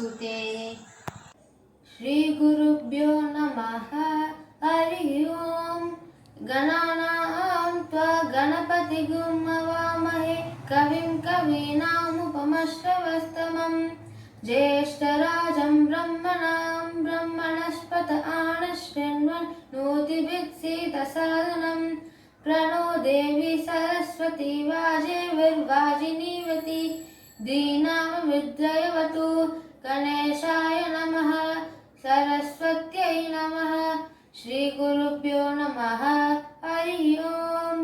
नमोस्तुते। श्री गुरुभ्यो नमः। हरि ओम। गणानां त्वा गणपतिगुं हवामहे कविं कवीनामुपमश्रवस्तमं ज्येष्ठराजं ब्रह्मणां ब्रह्मणस्पत आनशृण्वन्नोतिभिः प्रणो देवी सरस्वती वाजेर्वाजिनीवती दीनामविद्रयवतु। गणेशाय नमः। सरस्वत्यै नमः। श्री गुरुभ्यो नमः। हरि ओम।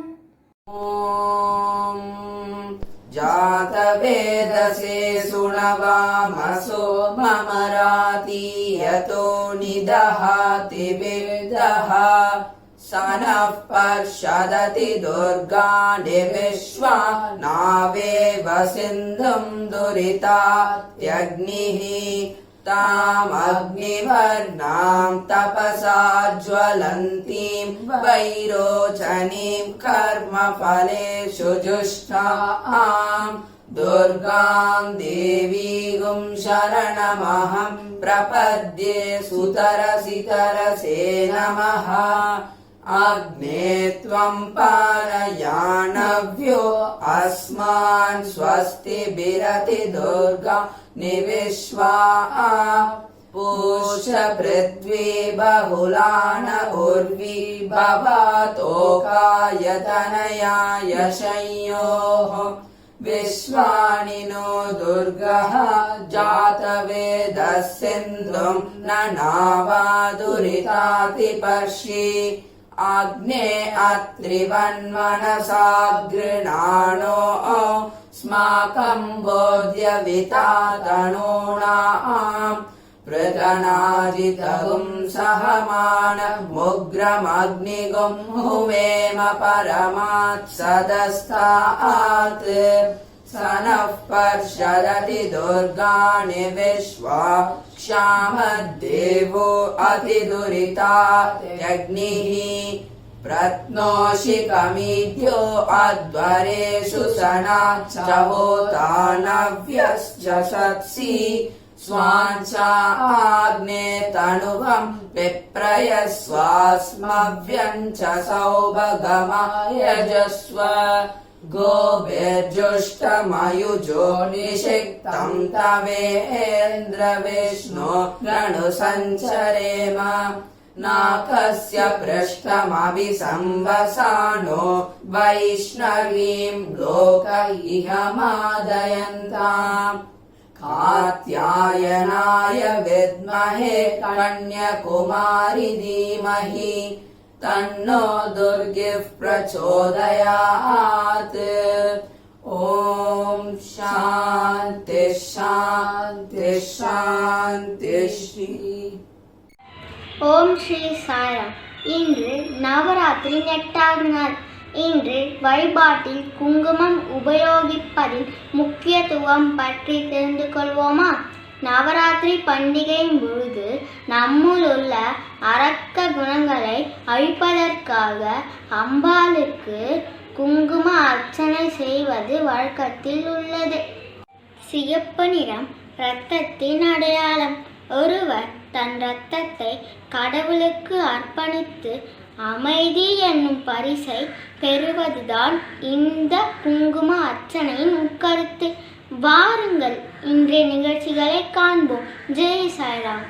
जातवेदसे सुनवामसो ममराति यतो निदहाति वेदः स नः पर्षदति दुर्गाणि विश्वा नावेव सिन्धुं दुरितात्यग्निः तामग्निवर्णां तपसा ज्वलन्तीं वैरोचनीं कर्मफलेषु जुष्टां दुर्गां देवीं शरणमहं प्रपद्ये। सुतरसितरसे नमः। अग्ने त्वं पारयाणव्यो अस्मान् स्वस्तिभिरति दुर्गा निविश्वा पूष पृथ्वी बहुलान उर्वी भवतोकायतनयाय संयोः विश्वानि नो दुर्गः जातवेदः सिन्धुं न नावादुरितातिपर्षि आग्ने अत्रिवन्मनसा गृणानो स्माकं बोध्यवितातनूणां पृतनाजितगुं सहमानमुग्रमग्निगुं हुमेम परमात् सदस्तात् स नः पर्षदति दुर्गाणि विश्वा क्षामद्देवो अतिदुरितात्यग्निः प्रत्नोषिकमीद्यो अध्वरेषु सनाच्चहोतानव्यश्च सत्सि स्वाञ्चाग्ने तनुवं विप्रयस्वास्मभ्यं च सौभगमायजस्व गोभिर्जुष्टमयुजो निषिक्तं तवेन्द्र विष्णो गणुसञ्चरेम नाकस्य पृष्ठमभिसंवसानो वैष्णवीं लोक इह मादयन्ताम् कात्यायनाय विद्महे कन्याकुमारी धीमहि तन्नो दुर्गिः प्रचोदयात्। ॐ शान्ति शान्ति शान्ति। ஓம் ஸ்ரீ சாய்ராம். இன்று நவராத்திரி 8வது நாள். இன்று வழிபாட்டில் குங்குமம் உபயோகிப்பதின் முக்கியத்துவம் பற்றி தெரிந்து கொள்வோமா? நவராத்திரி பண்டிகையின் பொழுது நம்முள் உள்ள அரக்க குணங்களை அழிப்பதற்காக அம்பாளுக்கு குங்கும அர்ச்சனை செய்வது வழக்கத்தில் உள்ளது. சிகப்பு நிறம் இரத்தத்தின் அடையாளம். ஒருவர் தன் இரத்தத்தை கடவுளுக்கு அர்ப்பணித்து அமைதி என்னும் பரிசை பெறுவதுதான் இந்த குங்கும அர்ச்சனையின் உட்கருத்து. வாருங்கள் இன்றைய நிகழ்ச்சிகளை காண்போம். Jai Sairam.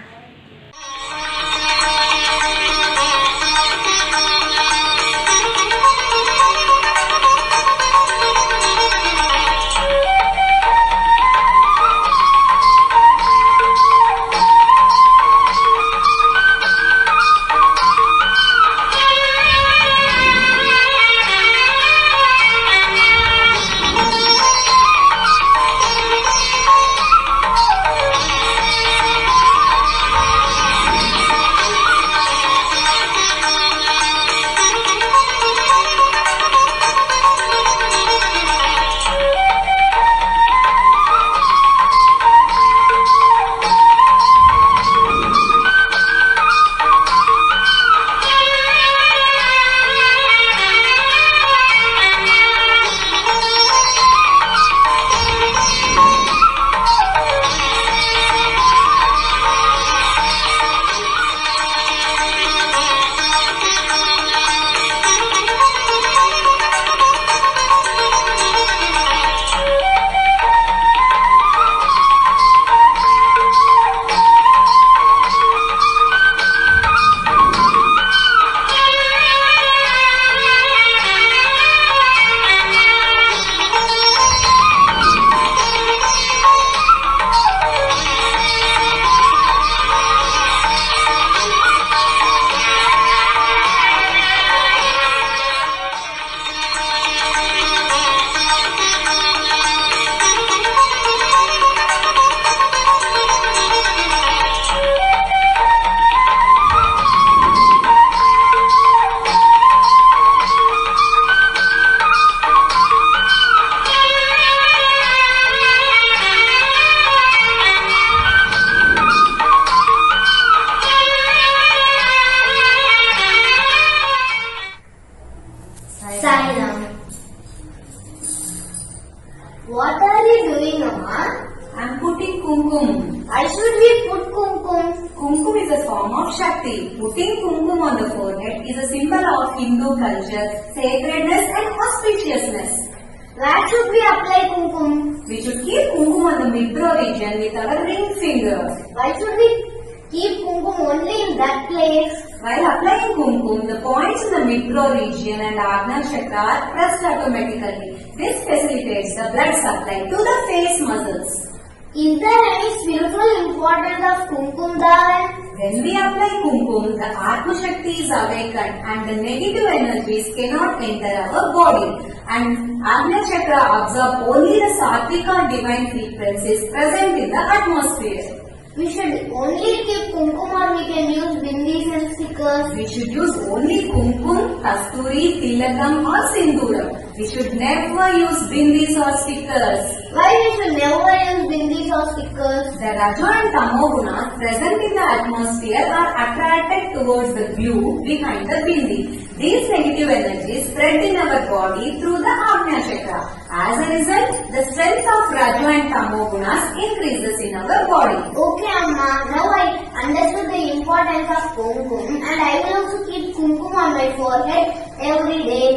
What are you doing, Amma? I'm putting kumkum. Why should we put kumkum? Kumkum is a form of Shakti. Putting kumkum on the forehead is a symbol of Hindu culture, sacredness and auspiciousness. Where should we apply kumkum? We should keep kumkum on the mid-brow region with our ring finger. Why should we keep kumkum only in that place? While applying kumkum, the points in the mid-brow region and Agna Chakra are pressed automatically. This facilitates the blood supply to the face muscles. Is there any spiritual importance of kumkum Dharan? When we apply kumkum, the Atma Shakti is awakened and the negative energies cannot enter our body. And Agna Chakra absorbs only the Satvika divine frequencies present in the atmosphere. We should only keep kumkum or we can use bindis and stickers. We should use only kumkum, kasturi, tilakam or sinduram. We should never use bindis or stickers. Why we should never use bindis or stickers? The Rajo and Tamo gunas present in the atmosphere are attracted towards the view behind the bindi. These negative energies spread in our body through the Agnya Chakra. As a result, the strength of Rajo and Tamo gunas increases in our body. Okay, Amma. Now I understood the importance of kumkum and I will also keep kumkum on my forehead every day.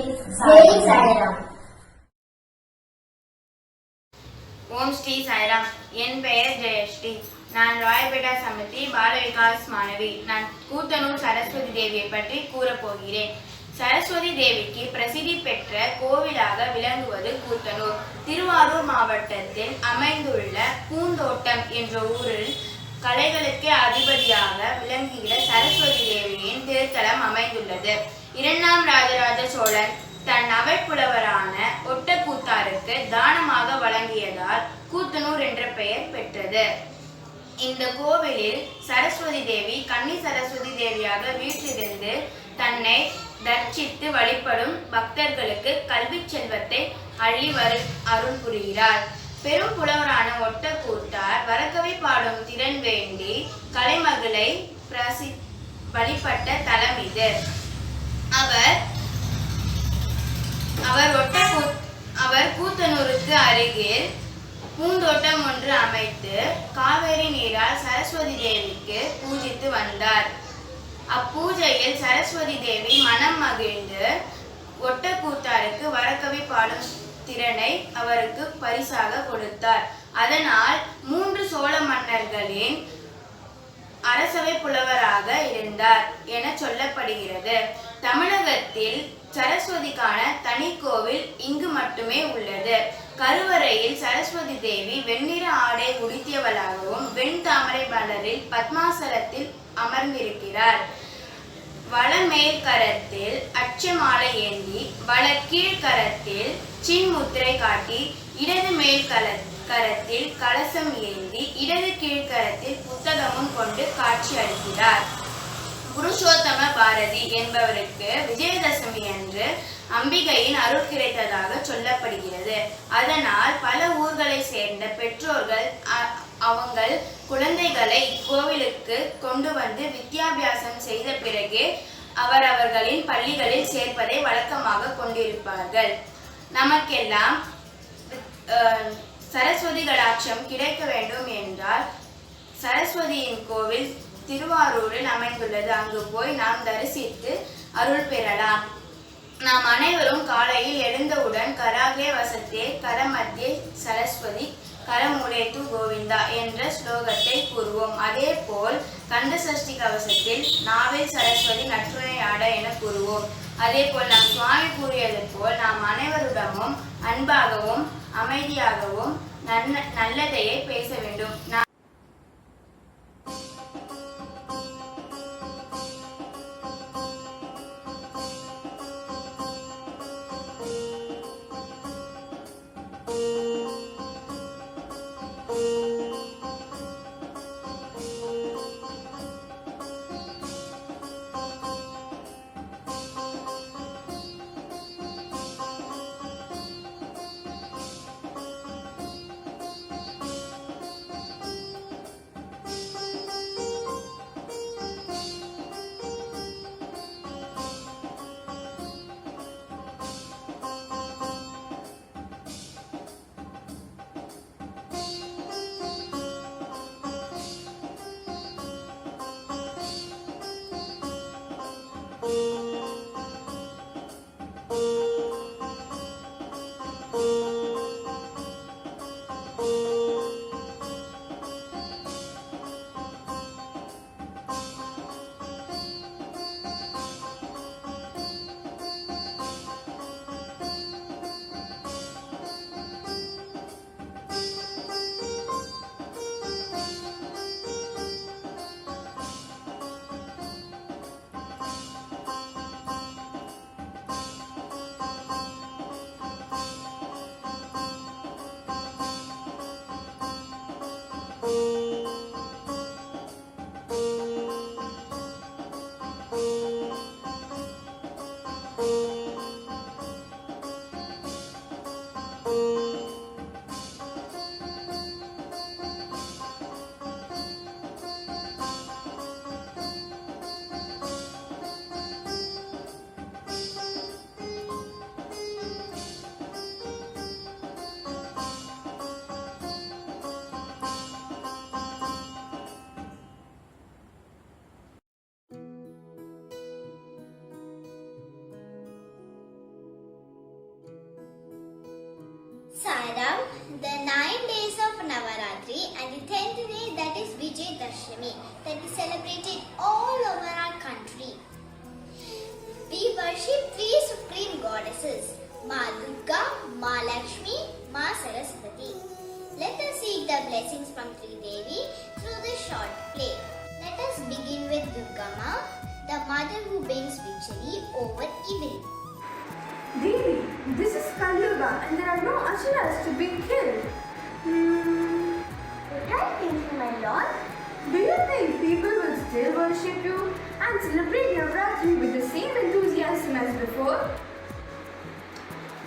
Jai Sairam. ஓம் ஸ்ரீ சாய்ராம். என் பெயர் ஜெயஸ்ரீ. நான் ராயபேட்டா சமிதி பால விகாஸ் மாணவி. நான் கூத்தனூர் சரஸ்வதி தேவியை பற்றி கூறப்போகிறேன். சரஸ்வதி தேவிக்கு பிரசித்தி பெற்ற கோவிலாக விளங்குவது கூத்தனூர். திருவாரூர் மாவட்டத்தில் அமைந்துள்ள பூந்தோட்டம் என்ற ஊரில் கலைகளுக்கு அதிபதியாக விளங்குகிற சரஸ்வதி தேவியின் திருத்தலம் அமைந்துள்ளது. இரண்டாம் ராஜராஜ சோழன் தன் அவைப்புலவரான ஒட்டக்கூத்தாருக்கு தானமாக வழங்கியதால் கூத்தனூர் என்ற பெயர் பெற்றது. இந்த கோவிலில் சரஸ்வதி தேவி கன்னி சரஸ்வதி தேவியாக வீற்றிருந்து தன்னை தர்சித்து வழிபடும் பக்தர்களுக்கு கல்வி செல்வத்தை அள்ளி அருள் புரிகிறார். பெரும் புலவரான ஒட்டக்கூத்தார் வரக்கவி பாடும் திறன் வேண்டி கலைமகளை வழிபட்ட தலம் இது. அவர் கூத்தனூருக்கு அருகில் பூந்தோட்டம் ஒன்று அமைத்து காவேரி நீரால் சரஸ்வதி தேவிக்கு பூஜித்து வந்தார். அப்பூஜையில் சரஸ்வதி தேவி மனம் மகிழ்ந்து ஒட்டக்கூத்தாருக்கு வரக்கவி பாடும் திறனை அவருக்கு பரிசாக கொடுத்தார். அதனால் 3 சோழ மன்னர்களின் அரசவை புலவராக இருந்தார் என சொல்லப்படுகிறது. தமிழகத்தில் சரஸ்வதிக்கான தனி கோவில் இங்கு மட்டுமே உள்ளது. கருவறையில் சரஸ்வதி தேவி வெண்ணிற ஆடை உடுத்தியவளாகவும் வெண் தாமரை மலரில் பத்மாசலத்தில் அமர்ந்திருக்கிறார். வலமேல் கரத்தில் அச்சமாலை ஏந்தி வல கீழ்கரத்தில் சின்முத்திரை காட்டி இடது மேல் கரத்தில் கலசம் ஏந்தி இடது கீழ்கரத்தில் புத்தகமும் கொண்டு காட்சி அளிக்கிறார். புருஷோத்தம பாரதி என்பவருக்கு விஜயதசமி அன்று அம்பிகையின் அருள் கிடைத்ததாக சொல்லப்படுகிறது. அதனால் பல ஊர்களை சேர்ந்த பெற்றோர்கள் அவங்கள் குழந்தைகளை இக்கோவிலுக்கு கொண்டு வந்து வித்யாபியாசம் செய்த பிறகே அவரவர்களின் பள்ளிகளில் சேர்ப்பதை வழக்கமாக கொண்டிருப்பார்கள். நமக்கெல்லாம் சரஸ்வதி கடாட்சம் கிடைக்க வேண்டும் என்றால் சரஸ்வதியின் கோவில் திருவாரூரில் அமைந்துள்ளது. அங்கு போய் நாம் தரிசித்து அருள் பெறலாம். நாம் அனைவரும் காலையில் எழுந்தவுடன் கராகே வசத்தே கரமத்தியே சரஸ்வதி கரமூலேத்து கோவிந்தா என்ற ஸ்லோகத்தை கூறுவோம். அதே போல் கந்த சஷ்டி கவசத்தில் நாவில் சரஸ்வதி நற்றுணை ஆட என கூறுவோம். அதே போல் நாம் சுவாமி கூறியது போல் நாம் அனைவரிடமும் அன்பாகவும் அமைதியாகவும் நல்லதையே பேச வேண்டும். the 9 days of Navaratri and the 10th day, that is Vijayadashami, that is celebrated all over our country. We worship three supreme goddesses, Ma Durga, Ma Lakshmi, Ma Saraswati. Let us seek the blessings from Three Devi through this short play. Let us begin with Durga Ma, the mother who brings victory over evil. Devi, this is Kalyuga and there are no asuras to be killed. What are you thinking, my lord? Do you think people will still worship you and celebrate Navratri with the same enthusiasm as before?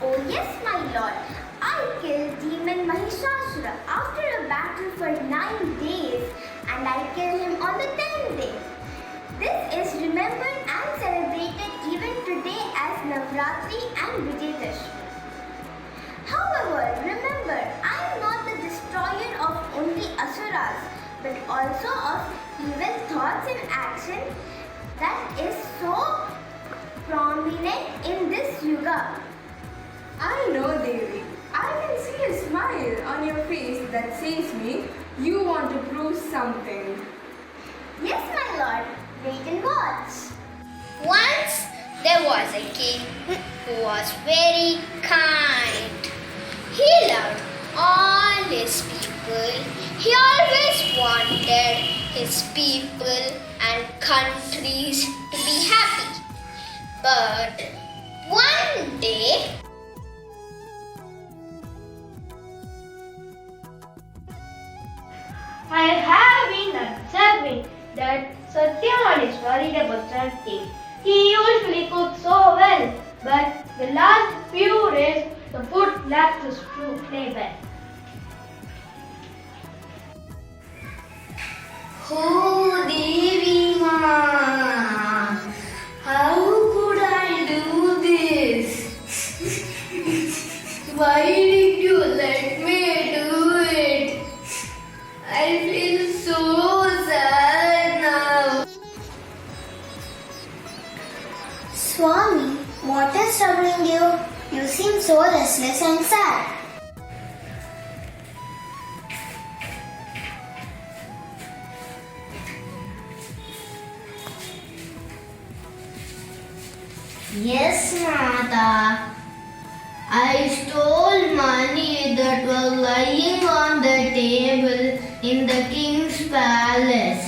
Oh yes, my lord. I killed demon Mahishasura after a battle for 9 days and I killed him on the 10th day. This is remembered and celebrated even today as Navratri and Vijayadashami. However, remember, I am not the destroyer of only Asuras, but also of evil thoughts and action that is so prominent in this yuga. I know, Devi. I can see a smile on your face that says me you want to prove something. Yes, my lord. Wait and watch. Once there was a king who was very kind. He loved all his people. He always wanted his people and countries to be happy. But one day, I have been observing that Satyavan is worried about something. He usually cooks so well, but the last few days the food lacks its true flavor. oh Devi Ma, how could I do this? Why did you let me do it? I feel so sad now. Swami, what is troubling you? You seem so restless and sad. Yes, Mata. I stole money that was lying on the table in the king's palace.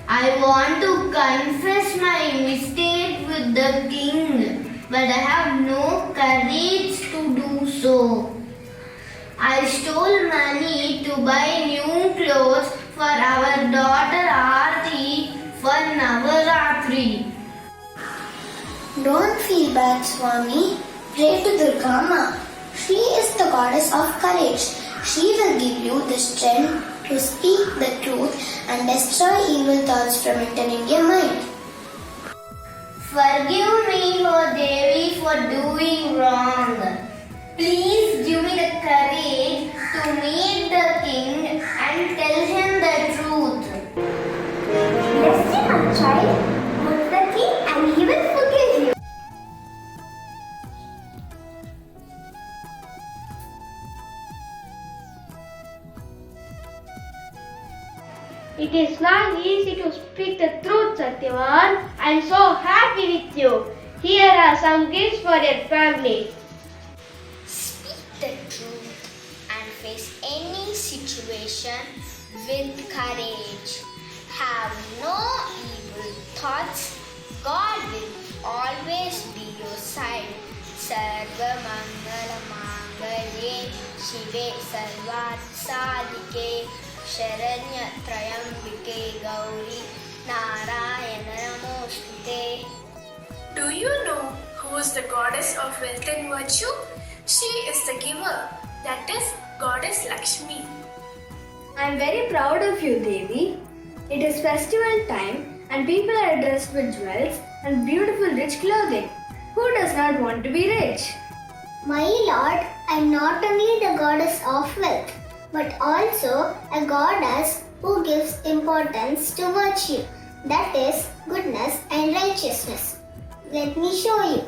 I want to confess my mistake with the king, but I have no courage to do so. I stole money to buy new clothes for our daughter Aarti for Navaratri. Don't feel bad, Swami. Pray to Durga Ma. She is the goddess of courage. She will give you the strength to speak the truth and destroy evil thoughts from entering your mind. Forgive me, O Devi, for doing wrong. Please give me the courage to meet the king and tell him the truth. Listen, my child. Meet the king and he will forgive you. It is not easy to speak the truth, Satyavan. I am so happy with you. Here are some gifts for your family. Speak the truth and face any situation with courage. Have no evil thoughts. God will always be your side. Sarva Mangala Mangalye Shive Sarvat Sadike Sharanya Trayambike Gauri Narayana Namostute. Do you know who is the goddess of wealth and virtue? She is the giver, that is Goddess Lakshmi. I am very proud of you, Devi. It is festival time and people are dressed with jewels and beautiful rich clothing. Who does not want to be rich? My lord, I am not only the goddess of wealth, but also a goddess who gives importance to virtue, that is goodness and righteousness. Let me show you.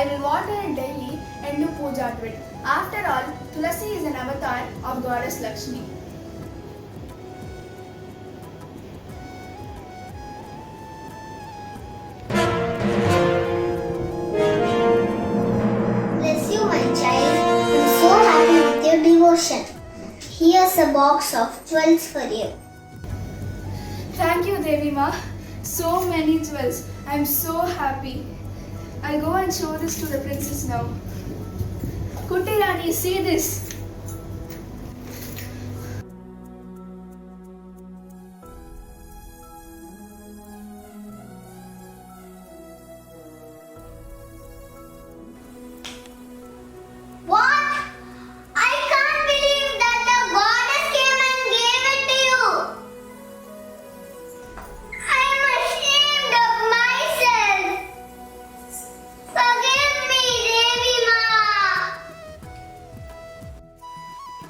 I will water it daily and do puja to it. After all, Tulasi is an avatar of Goddess Lakshmi. Bless you, my child. I'm so happy with your devotion. Here's a box of jewels for you. Thank you, Devi Ma. So many jewels. I'm so happy. I'll go and show this to the princess now. Kutti Rani, see this. What? I can't believe that the goddess came and gave it to you. I'm ashamed of myself. Forgive me, Devi Ma.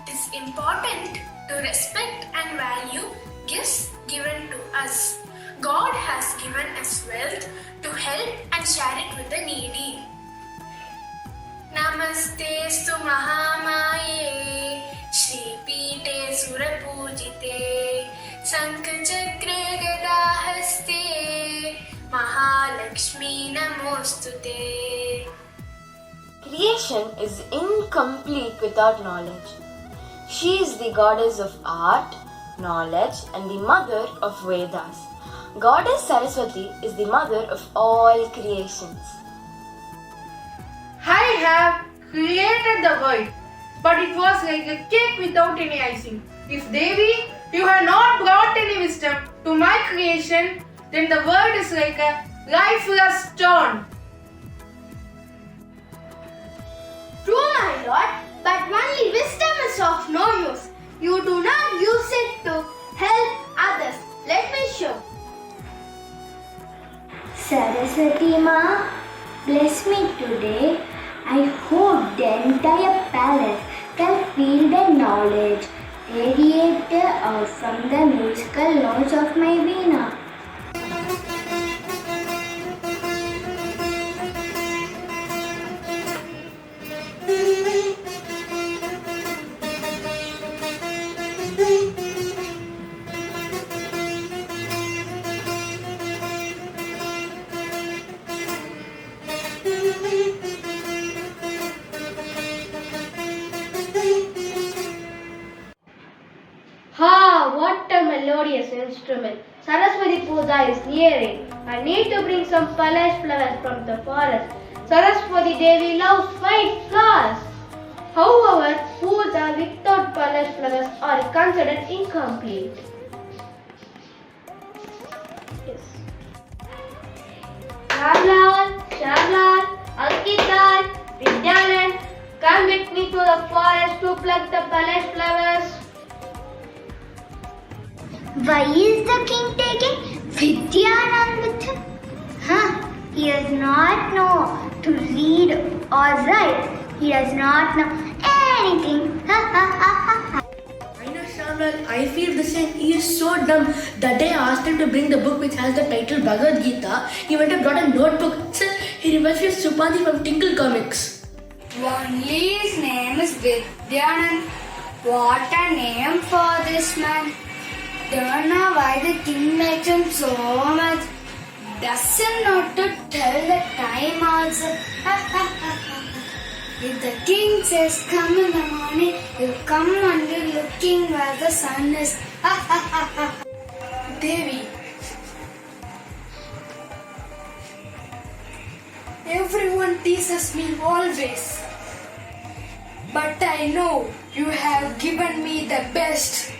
It is important to respect and value gifts given to us. God has given us wealth to help and share it with the needy. Namaste stu Mahamaye Shri Pite Surapujite Sankachakre Gadahaste Mahalakshmi Namostute. Creation is incomplete without knowledge. She is the goddess of art, knowledge, and the mother of Vedas. Goddess Saraswati is the mother of all creations. I have created the world, but it was like a cake without any icing. If Devi, you have not brought any wisdom to my creation, then the world is like a lifeless stone. True, my lord, but only wisdom is of no use. You do not use it to help others. Let me show. Saraswati Ma, bless me today. I hope the entire palace can feel the knowledge radiated out from the musical notes of my veena. Ah, what a melodious instrument. Saraswati Puja is nearing. I need to bring some palace flowers from the forest. Saraswati Devi loves white flowers. However, puja without palace flowers are considered incomplete. Yes. Shamlal, Ankita, Vidyanand, come with me to the forest to pluck the palace flowers. Why is the king taking Vidyanand with him? He does not know to read or write. He does not know anything. I know, Shamlal. I feel the same. He is so dumb. That day I asked him to bring the book which has the title Bhagavad Gita. He went and brought a notebook. Sir, he reminds me of Supandi from Tinkle Comics. Only his name is Vidyanand. What a name for this man. Don't know why the king makes him so much. Doesn't know to tell the time also. If the king says come in the morning, he'll come only looking where the sun is. Devi. Everyone teases me always. But I know you have given me the best.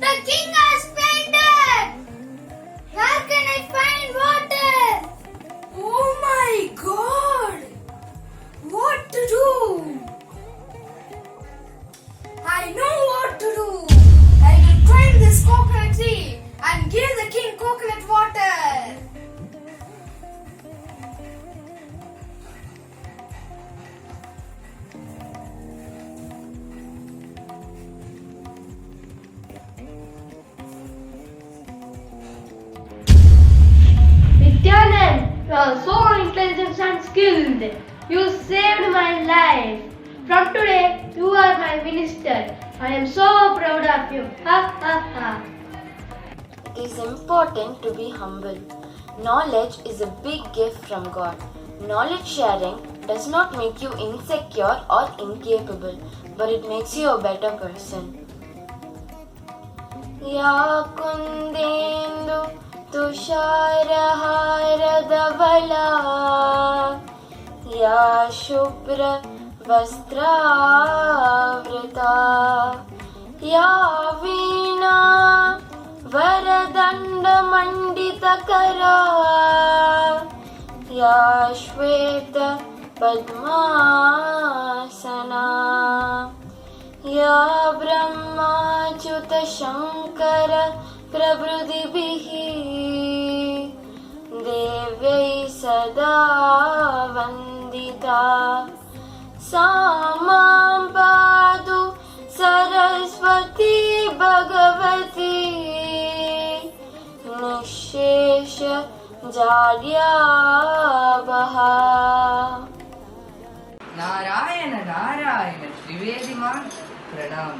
The king has fainted! Where can I find water? Oh my God! What to do? I know what to do. I will climb this coconut tree and give the king coconut water. skilled. You saved my life. From today, you are my minister. I am so proud of you. Ha ha ha. It is important to be humble. Knowledge is a big gift from God. Knowledge sharing does not make you insecure or incapable, but it makes you a better person. Ya kundendu तुषारहारधवला या शुभ्र वस्त्रावृता या वीणा वरदण्डमण्डितकरा या श्वेत पद्मासना या ब्रह्माच्युत शङ्कर प्रभृतिभिः देव्यै सदा वन्दिता सा मां पातु Saraswati Bhagwati निःशेष जाड्यावहा. Narayana Narayana Trivediman Pranam.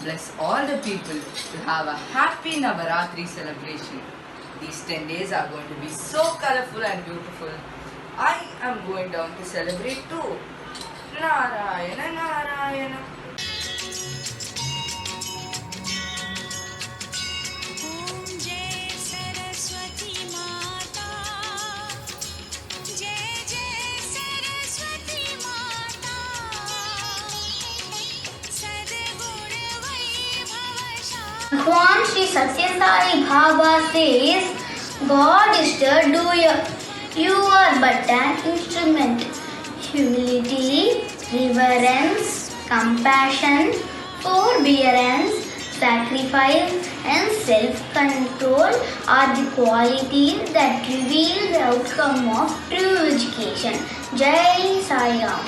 Bless all the people to have a happy Navaratri celebration. These 10 days are going to be so colorful and beautiful. I am going down to celebrate too. Narayana Narayana. Bhagwan Sri Satya Sai Baba says, God is the doer. You are but an instrument. Humility, reverence, compassion, forbearance, sacrifice, and self-control are the qualities that reveal the outcome of true education. Jai Sai Ram.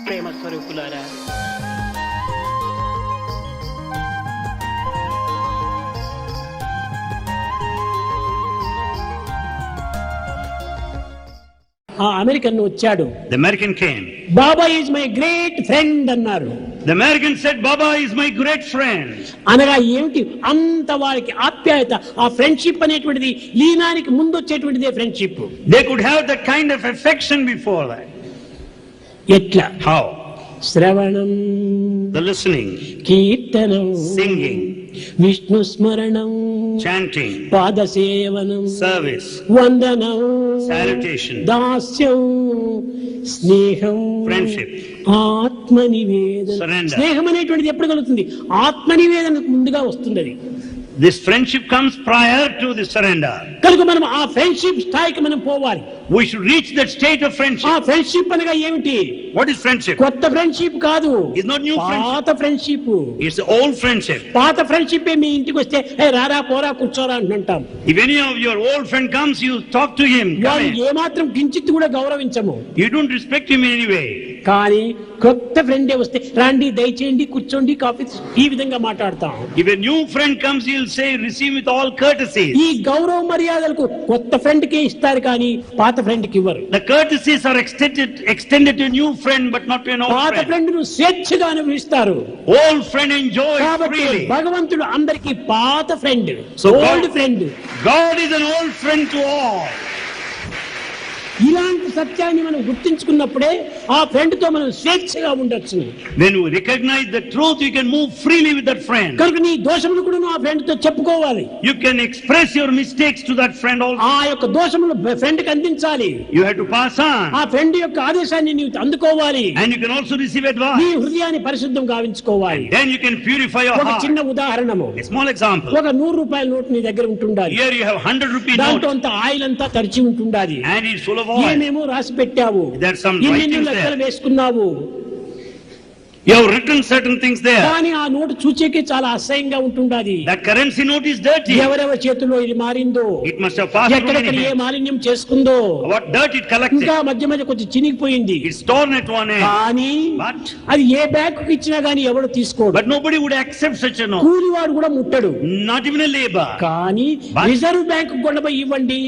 ప్రేమ స్వరూపులారా, ఆ American వచ్చాడు. The American came. Baba is my great friend అన్నారు. The American said, Baba is my great friend. అనగా ఏమిటి? అంత వారికి ఆప్యాయత, ఆ ఫ్రెండ్షిప్ అనేటువంటిది లీనానికి ముందు వచ్చేటువంటిదే friendship. They could have that kind of affection before that. ఎట్లా? How? శ్రవణం, The listening, కీర్తనం, singing, విష్ణు స్మరణం, chanting, పాదసేవనం, service, వందనం, salutation, దాస్యం, స్నేహం, friendship, ఆత్మనివేదన. surrender. స్నేహం అనేటువంటిది ఎప్పుడు కలుగుతుంది? ఆత్మనివేదనకు ముందుగా వస్తుంది. అది This friendship comes prior to the surrender. కనుక మనం ఆ ఫ్రెండ్షిప్ స్థాయికి మనం పోవాలి. We should reach that state of ఆ friendship. ఫ్రెండ్షిప్ అనగా ఏమిటి? What is friendship? కొత్త ఫ్రెండ్షిప్ కాదు, It's not new friendship. పాత friendship. It's the old friendship. పాత ఫ్రెండ్షిప్ మీ ఇంటికి వస్తే ఏ రారా పోరా కూర్చోరా అంటుంటాం. If any of your old friend comes, you talk to him. Come వాళ్ళు in. ఏమాత్రం కించిత్ కూడా గౌరవించము. You don't respect him in any way. కానీ కొత్త ఫ్రెండే వస్తే రండి దయచేయండి కూర్చోండి కాఫీ ఈ విధంగా మాట్లాడతాం. If a new friend comes, he'll say, receive with all courtesy. ఈ గౌరవ మర్యాదలకు కొత్త ఫ్రెండ్ కే ఇస్తారు కానీ పాత ఫ్రెండ్ కి ఇవ్వరు. The courtesies are extended to a new friend, but not to an old పాత friend. ఫ్రెండ్ ను స్వేచ్ఛగా అనుభవిస్తారు. Old friend enjoys కాబట్టి freely. భగవంతుడు అందరికి పాత friend, So old friend. God is an old friend to all. ఇలాంటి సత్యాన్ని మనం గుర్తించుకున్నప్పుడే ఆ ఫ్రెండ్ తో మనం స్వేచ్ఛగా ఉండొచ్చు. When you recognize the truth, you can move freely with that friend. కనుక నీ దోషములు కూడా నువ్వు ఆ ఫ్రెండ్ తో చెప్పుకోవాలి. You can express your mistakes to that friend also. ఆ యొక్క దోషములు ఫ్రెండ్ కి అందించాలి. You have to pass on. ఆ ఫ్రెండ్ యొక్క ఆదేశాన్ని నీవు అందుకోవాలి. And you can also receive నీ advice. హృదయాన్ని పరిశుద్ధం గావించుకోవాలి. Then you can purify your ఒక heart. చిన్న ఉదాహరణము, A small example. ఒక 100 రూపాయల నోట్ నీ దగ్గర ఉంటుండాలి. Here you have 100 rupee దాంట్లో note. అంతా ఆయిల్ అంతా తడిచి ఉంటుండాలి. And it's full of oil. ఏమేమో రాసి పెట్టావు, There's some ఎన్ని writings లెక్కలు there. వేసుకున్నావు. You have written certain things there. కానీ ఆ నోటు చూచేకే చాలా అసహ్యంగా ఉంటుండాది. That currency note is dirty. ఎవరెవరి చేతుల్లో ఇది మారిందో, It must have passed through ఎక్కడెక్కడ many ఏ hands. మాలిన్యం చేసుకుందో, What dirt it collected. ఇంకా మధ్య మధ్య కొంచెం చినిగిపోయింది. It's torn at one end. కానీ But అది ఏ బ్యాంకు ఇచ్చినా గానీ ఎవడు తీసుకోడు. But nobody would accept such a note. కూలివాడు కూడా ముట్టడు. Not even a labor. కానీ But- రిజర్వ్ బ్యాంకు కొండపై ఇవ్వండి,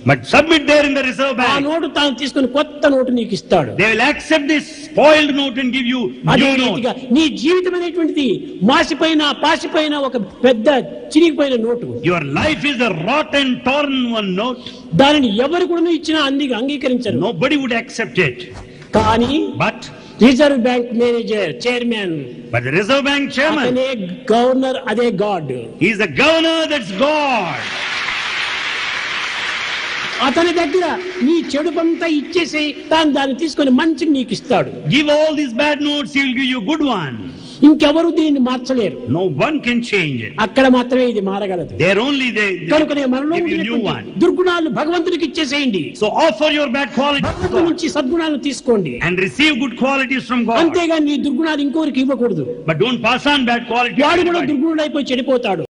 But submit there in the reserve ఆ bank. నోటు తాను తీసుకుని కొత్త నోటు నీకు ఇస్తాడు. They will accept this spoiled note and give you అదే new రీతిగా note. నీ జీవితం అనేటువంటిది మాసిపోయిన పాసిపోయిన ఒక పెద్ద చిరిగిపోయిన note. Your life is a rotten, torn one note. దానిని ఎవరు కూడా ఇచ్చినా అంగీకరించరు. Nobody would accept it. కానీ But reserve bank manager, chairman, the reserve bank chairman, అతనే గవర్నర్, అదే God. he is the governor, that's God. అతని దగ్గర నీ చెడు పంతా ఇచ్చేసి తాను దాన్ని తీసుకొని మంచిగా నీకు ఇస్తాడు. Give all these bad notes, he will give you good one. ఇంకెవరు దీన్ని మార్చలేరు. No one can change it. అక్కడ మాత్రమే ఇది మారగలదు. They're only they కనుకనే మనలో give you new one. ఉన్నటువంటి దుర్గుణాలు భగవంతుడికి ఇచ్చేసేయండి. So offer your bad qualities to భగవంతుడి God నుంచి సద్గుణాలను తీసుకోండి. and receive good qualities from God. అంతేగాని నీ దుర్గుణాలు ఇంకోరికి ఇవ్వకూడదు. But don't pass on bad qualities to వాడు కూడా anybody. దుర్గుణుడైపోయి చెడిపోతాడు.